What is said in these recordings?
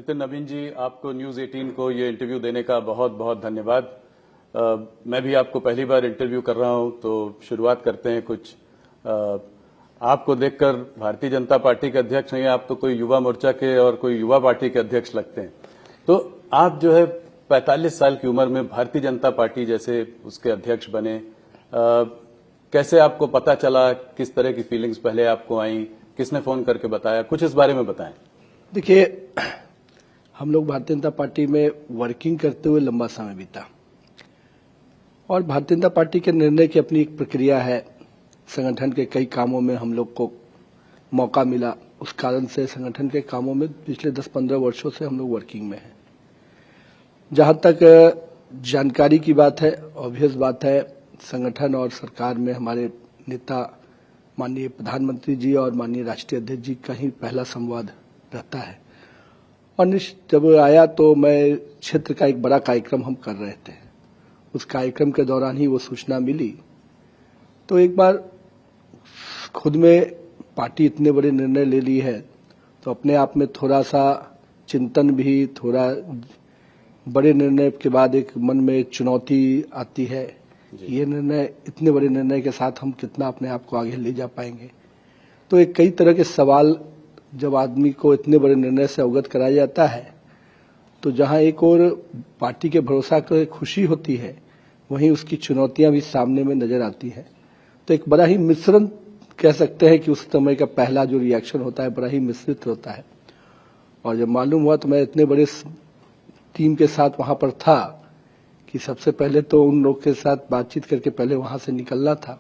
नितिन नवीन जी, आपको न्यूज 18 को ये इंटरव्यू देने का बहुत बहुत धन्यवाद। मैं भी आपको पहली बार इंटरव्यू कर रहा हूं, तो शुरुआत करते हैं कुछ। आपको देखकर भारतीय जनता पार्टी के अध्यक्ष नहीं, आप तो कोई युवा मोर्चा के और कोई युवा पार्टी के अध्यक्ष लगते हैं। तो आप जो है 45 साल की उम्र में भारतीय जनता पार्टी जैसे उसके अध्यक्ष बने। कैसे आपको पता चला, किस तरह की फीलिंग्स पहले आपको आई, किसने फोन करके बताया, कुछ इस बारे में बताएं। देखिए, हम लोग भारतीय जनता पार्टी में वर्किंग करते हुए लंबा समय बीता और भारतीय जनता पार्टी के निर्णय की अपनी एक प्रक्रिया है। संगठन के कई कामों में हम लोग को मौका मिला, उस कारण से संगठन के कामों में पिछले 10-15 वर्षों से हम लोग वर्किंग में हैं। जहां तक जानकारी की बात है, ऑब्वियस बात है, संगठन और सरकार में हमारे नेता माननीय प्रधानमंत्री जी और माननीय राष्ट्रीय अध्यक्ष जी का ही पहला संवाद रहता है। और जब आया तो मैं क्षेत्र का एक बड़ा कार्यक्रम हम कर रहे थे, उस कार्यक्रम के दौरान ही वो सूचना मिली। तो एक बार खुद में पार्टी इतने बड़े निर्णय ले ली है, तो अपने आप में थोड़ा सा चिंतन भी, थोड़ा बड़े निर्णय के बाद एक मन में चुनौती आती है। ये निर्णय, इतने बड़े निर्णय के साथ हम कितना अपने आप को आगे ले जा पाएंगे। तो एक कई तरह के सवाल जब आदमी को इतने बड़े निर्णय से अवगत कराया जाता है, तो जहां एक और पार्टी के भरोसा को खुशी होती है, वहीं उसकी चुनौतियां भी सामने में नजर आती है। तो एक बड़ा ही मिश्रण कह सकते हैं कि उस समय का पहला जो रिएक्शन होता है बड़ा ही मिश्रित होता है। और जब मालूम हुआ तो मैं इतने बड़े टीम के साथ वहां पर था कि सबसे पहले तो उन लोग के साथ बातचीत करके पहले वहां से निकलना था।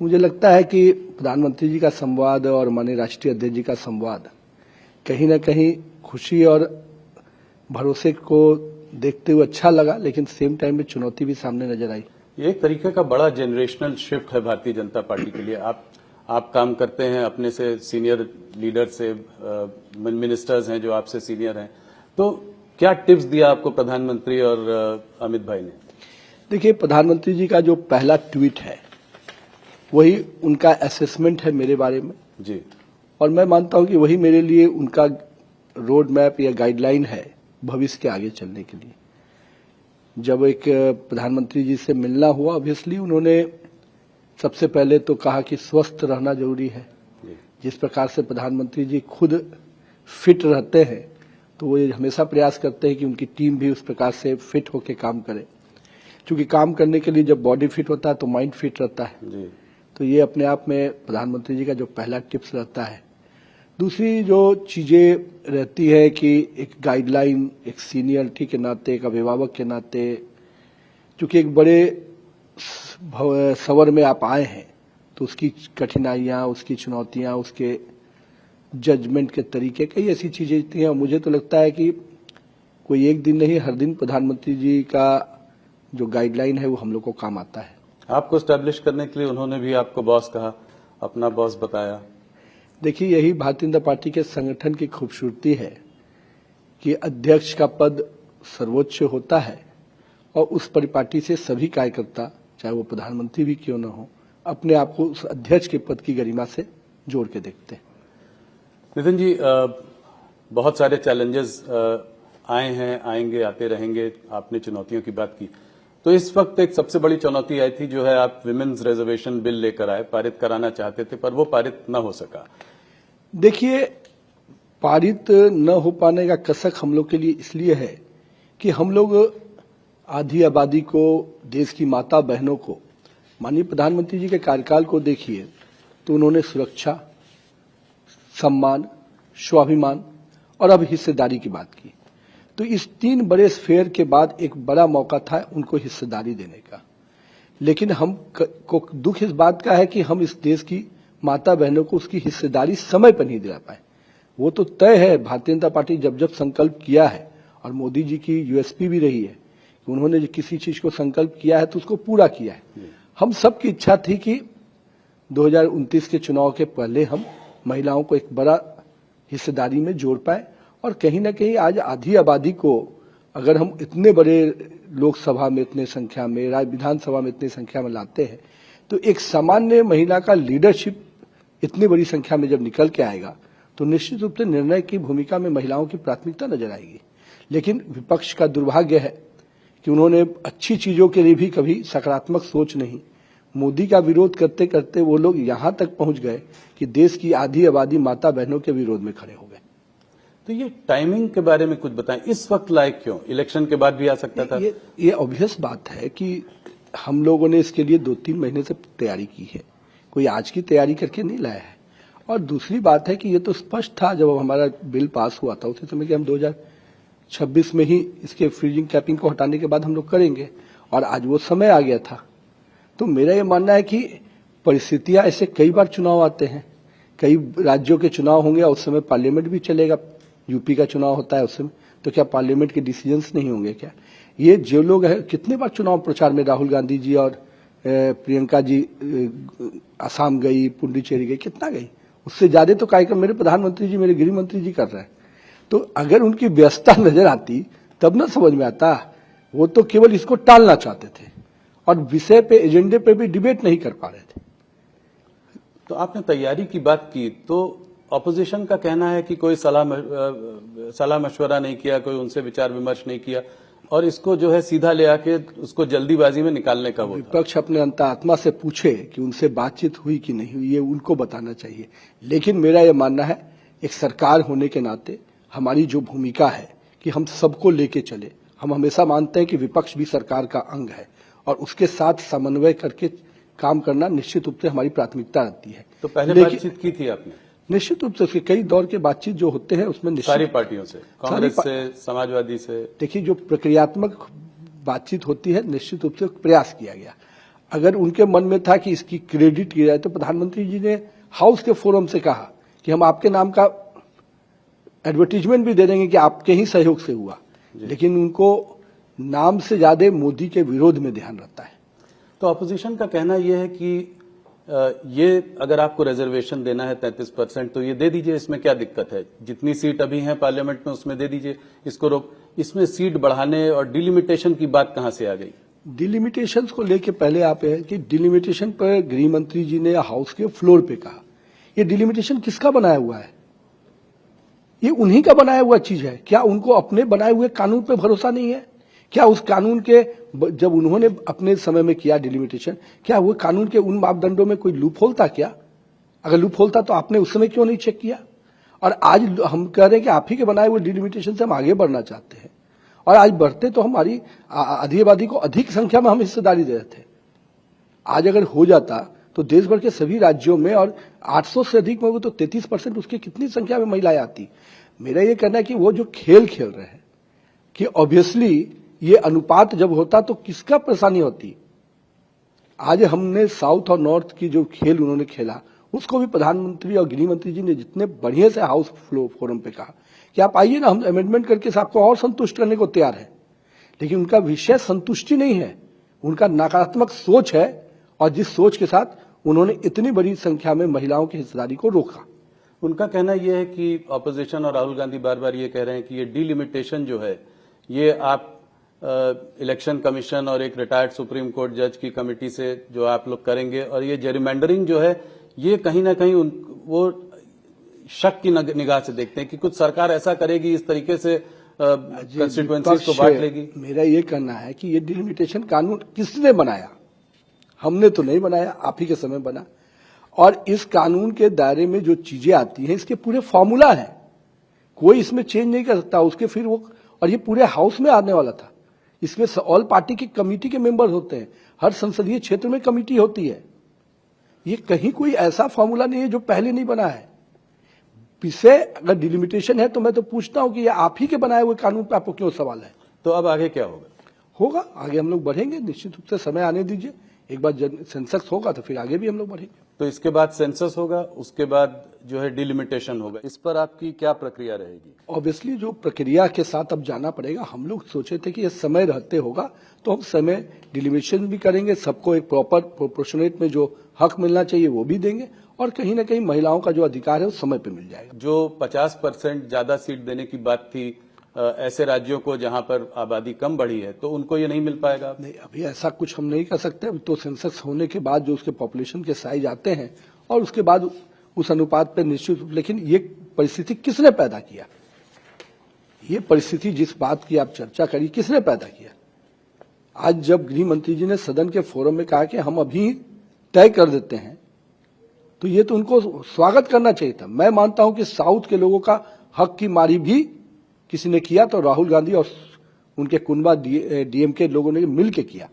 तो मुझे लगता है कि प्रधानमंत्री जी का संवाद और माननीय राष्ट्रीय अध्यक्ष जी का संवाद कहीं न कहीं खुशी और भरोसे को देखते हुए अच्छा लगा, लेकिन सेम टाइम में चुनौती भी सामने नजर आई। ये एक तरीके का बड़ा जनरेशनल शिफ्ट है भारतीय जनता पार्टी के लिए। आप काम करते हैं अपने से सीनियर लीडर से, मिनिस्टर्स हैं जो आपसे सीनियर हैं, तो क्या टिप्स दिया आपको प्रधानमंत्री और अमित भाई ने? देखिए, प्रधानमंत्री जी का जो पहला ट्वीट है वही उनका असेसमेंट है मेरे बारे में जी, और मैं मानता हूं कि वही मेरे लिए उनका रोड मैप या गाइडलाइन है भविष्य के आगे चलने के लिए। जब एक प्रधानमंत्री जी से मिलना हुआ, ऑब्वियसली उन्होंने सबसे पहले तो कहा कि स्वस्थ रहना जरूरी है। जिस प्रकार से प्रधानमंत्री जी खुद फिट रहते हैं, तो वो हमेशा प्रयास करते हैं कि उनकी टीम भी उस प्रकार से फिट होकर काम करे, क्योंकि काम करने के लिए जब बॉडी फिट होता है तो माइंड फिट रहता है जी। तो ये अपने आप में प्रधानमंत्री जी का जो पहला टिप्स रहता है। दूसरी जो चीजें रहती है कि एक गाइडलाइन, एक सीनियरिटी के नाते, एक अभिभावक के नाते, क्योंकि एक बड़े सवर में आप आए हैं, तो उसकी कठिनाइयां, उसकी चुनौतियां, उसके जजमेंट के तरीके, कई ऐसी चीजें थी। और मुझे तो लगता है कि कोई एक दिन नहीं, हर दिन प्रधानमंत्री जी का जो गाइडलाइन है वो हम लोग को काम आता है। आपको स्टैब्लिश करने के लिए उन्होंने भी आपको बॉस कहा, अपना बॉस बताया। देखिए, यही भारतीय जनता पार्टी के संगठन की खूबसूरती है कि अध्यक्ष का पद सर्वोच्च होता है और उस परिपाटी से सभी कार्यकर्ता, चाहे वो प्रधानमंत्री भी क्यों न हो, अपने आप को उस अध्यक्ष के पद की गरिमा से जोड़ के देखते हैं। नितिन जी, बहुत सारे चैलेंजेस आए हैं, आएंगे, आते रहेंगे। आपने चुनौतियों की बात की, तो इस वक्त एक सबसे बड़ी चुनौती आई थी, जो है आप विमेन्स रिजर्वेशन बिल लेकर आए, पारित कराना चाहते थे, पर वो पारित न हो सका। देखिए, पारित न हो पाने का कसक हम लोग के लिए इसलिए है कि हम लोग आधी आबादी को, देश की माता बहनों को, माननीय प्रधानमंत्री जी के कार्यकाल को देखिए तो उन्होंने सुरक्षा, सम्मान, स्वाभिमान और अब हिस्सेदारी की बात की। तो इस 3 बड़े स्फेयर के बाद एक बड़ा मौका था उनको हिस्सेदारी देने का। लेकिन हम को दुख इस बात का है कि हम इस देश की माता बहनों को उसकी हिस्सेदारी समय पर नहीं दिला पाए। वो तो तय है, भारतीय जनता पार्टी जब जब संकल्प किया है, और मोदी जी की यूएसपी भी रही है कि उन्होंने किसी चीज को संकल्प किया है तो उसको पूरा किया है। हम सबकी इच्छा थी कि 2029 के चुनाव के पहले हम महिलाओं को एक बड़ा हिस्सेदारी में जोड़ पाए। और कहीं ना कहीं आज आधी आबादी को अगर हम इतने बड़े लोकसभा में इतने संख्या में, विधानसभा में इतनी संख्या में लाते हैं, तो एक सामान्य महिला का लीडरशिप इतनी बड़ी संख्या में जब निकल के आएगा तो निश्चित रूप से निर्णय की भूमिका में महिलाओं की प्राथमिकता नजर आएगी। लेकिन विपक्ष का दुर्भाग्य है कि उन्होंने अच्छी चीजों के लिए भी कभी सकारात्मक सोच नहीं। मोदी का विरोध करते करते वो लोग यहां तक पहुंच गए कि देश की आधी आबादी माता बहनों के विरोध में खड़े हो गए। तो ये टाइमिंग के बारे में कुछ बताएं, इस वक्त लायक क्यों? इलेक्शन के बाद भी आ सकता था। ये ऑब्वियस बात है कि हम लोगों ने इसके लिए 2-3 महीने से तैयारी की है, कोई आज की तैयारी करके नहीं लाया है। और दूसरी बात है कि ये तो स्पष्ट था जब हमारा बिल पास हुआ था उसी समय कि हम 2026 में ही इसके फ्रीजिंग कैपिंग को हटाने के बाद हम लोग करेंगे, और आज वो समय आ गया था। तो मेरा ये मानना है कि परिस्थितियां ऐसे कई बार चुनाव आते हैं, कई राज्यों के चुनाव होंगे और उस समय पार्लियामेंट भी चलेगा, यूपी का चुनाव होता है उस समय, तो क्या पार्लियामेंट के डिसीजंस नहीं होंगे क्या? ये जो लोग हैं, कितने बार चुनाव प्रचार में राहुल गांधी जी और प्रियंका जी असम गई, पुडुचेरी गई, कितना गई? उससे ज्यादा तो कार्यक्रम मेरे प्रधानमंत्री जी, मेरे गृह मंत्री जी कर रहे हैं। तो अगर उनकी व्यस्तता नजर आती तब ना समझ में आता। वो तो केवल इसको टालना चाहते थे और विषय पे, एजेंडे पे भी डिबेट नहीं कर पा रहे थे। तो आपने तैयारी की बात की, तो ऑपोजिशन का कहना है कि कोई सलाह मशवरा नहीं किया, कोई उनसे विचार विमर्श नहीं किया, और इसको जो है सीधा ले आके उसको जल्दीबाजी में निकालने का वो था। विपक्ष अपने अंतरात्मा से पूछे कि उनसे बातचीत हुई कि नहीं हुई, ये उनको बताना चाहिए। लेकिन मेरा ये मानना है, एक सरकार होने के नाते हमारी जो भूमिका है कि हम सबको लेके चले। हम हमेशा मानते हैं कि विपक्ष भी सरकार का अंग है और उसके साथ समन्वय करके काम करना निश्चित रूप से हमारी प्राथमिकता रहती है। तो पहले बातचीत की थी आपने? निश्चित रूप से उसके कई दौर के बातचीत जो होते हैं उसमें सारी पार्टियों से, कांग्रेस से, समाजवादी से। देखिए, जो प्रक्रियात्मक बातचीत होती है निश्चित रूप से प्रयास किया गया। अगर उनके मन में था कि इसकी क्रेडिट की जाए तो प्रधानमंत्री जी ने हाउस के फोरम से कहा कि हम आपके नाम का एडवर्टीजमेंट भी दे देंगे कि आपके ही सहयोग से हुआ। लेकिन उनको नाम से ज्यादा मोदी के विरोध में ध्यान रहता है। तो ऑपोजिशन का कहना यह है कि ये अगर आपको रिजर्वेशन देना है 33%, तो ये दे दीजिए, इसमें क्या दिक्कत है? जितनी सीट अभी है पार्लियामेंट में उसमें दे दीजिए, इसको रोक। इसमें सीट बढ़ाने और डिलिमिटेशन की बात कहां से आ गई? डिलिमिटेशन को लेके पहले आप है कि डिलिमिटेशन पर गृह मंत्री जी ने हाउस के फ्लोर पे कहा। ये डिलिमिटेशन किसका बनाया हुआ है? ये उन्हीं का बनाया हुआ चीज है। क्या उनको अपने बनाए हुए कानून पे भरोसा नहीं है? क्या उस कानून के, जब उन्होंने अपने समय में किया डिलिमिटेशन, क्या वो कानून के उन मापदंडों में कोई लूप होल था क्या? अगर लूप होल था तो आपने उस समय क्यों नहीं चेक किया? और आज हम कह रहे हैं कि आप ही के बनाए हुए डिलिमिटेशन से हम आगे बढ़ना चाहते हैं, और आज बढ़ते तो हमारी आधी आबादी को अधिक संख्या में हम हिस्सेदारी दे रहे थे। आज अगर हो जाता तो देश भर के सभी राज्यों में, और 800 से अधिक में, तो 33% उसकी कितनी संख्या में महिलाएं आती। मेरा ये कहना है कि वो जो खेल खेल रहे हैं कि ऑब्वियसली ये अनुपात जब होता तो किसका परेशानी होती। आज हमने साउथ और नॉर्थ की जो खेल उन्होंने खेला, उसको भी प्रधानमंत्री और गृह मंत्री जी ने जितने बढ़िया से हाउस फोरम पे कहा कि आप आइए ना, हम अमेंडमेंट करके आपको और संतुष्ट करने को तैयार है। लेकिन उनका विषय संतुष्टि नहीं है, उनका नकारात्मक सोच है, और जिस सोच के साथ उन्होंने इतनी बड़ी संख्या में महिलाओं की हिस्सेदारी को रोका। उनका कहना यह है कि ऑपोजिशन और राहुल गांधी बार बार ये कह रहे हैं कि ये डिलिमिटेशन जो है, ये आप इलेक्शन कमीशन और एक रिटायर्ड सुप्रीम कोर्ट जज की कमेटी से जो आप लोग करेंगे, और ये जेरिमेंडरिंग जो है, ये कहीं ना कहीं वो शक की निगाह से देखते हैं कि कुछ सरकार ऐसा करेगी, इस तरीके से कंस्टिट्यूएंसीज को बांट लेगी। मेरा ये कहना है कि ये डिलिमिटेशन कानून किसने बनाया? हमने तो नहीं बनाया, आप ही के समय बना। और इस कानून के दायरे में जो चीजें आती हैं, इसके पूरे फॉर्मूला है, कोई इसमें चेंज नहीं कर सकता उसके। फिर वो, और ये पूरे हाउस में आने वाला था। इसमें ऑल पार्टी की कमेटी के मेंबर होते हैं, हर संसदीय क्षेत्र में कमेटी होती है। ये कहीं कोई ऐसा फॉर्मूला नहीं है जो पहले नहीं बना है। विषय अगर डिलिमिटेशन है तो मैं तो पूछता हूं कि ये आप ही के बनाए हुए कानून पे आपको क्यों सवाल है? तो अब आगे क्या होगा? आगे हम लोग बढ़ेंगे, निश्चित रूप से समय आने दीजिए। एक बार सेंसस होगा तो फिर आगे भी हम लोग बढ़ेंगे। तो इसके बाद सेंसस होगा, उसके बाद जो है डिलिमिटेशन होगा। इस पर आपकी क्या प्रक्रिया रहेगी? ऑब्वियसली जो प्रक्रिया के साथ अब जाना पड़ेगा। हम लोग सोचे थे कि ये समय रहते होगा तो हम समय डिलिमिटेशन भी करेंगे, सबको एक प्रॉपर प्रोपोर्शनेट में जो हक मिलना चाहिए वो भी देंगे, और कहीं ना कहीं महिलाओं का जो अधिकार है वो समय पे मिल जाएगा। जो 50% ज्यादा सीट देने की बात थी ऐसे राज्यों को जहां पर आबादी कम बढ़ी है, तो उनको ये नहीं मिल पाएगा? नहीं, अभी ऐसा कुछ हम नहीं कर सकते। तो सेंसस होने के बाद जो उसके पॉपुलेशन के साइज आते हैं और उसके बाद उस अनुपात पर निश्चित, लेकिन ये परिस्थिति किसने पैदा किया? ये परिस्थिति जिस बात की आप चर्चा करी, किसने पैदा किया? आज जब गृह मंत्री जी ने सदन के फोरम में कहा कि हम अभी तय कर देते हैं, तो ये तो उनको स्वागत करना चाहिए था। मैं मानता हूं कि साउथ के लोगों का हक की मारी भी किसी ने किया तो राहुल गांधी और उनके कुनबा डीएमके लोगों ने मिल के किया।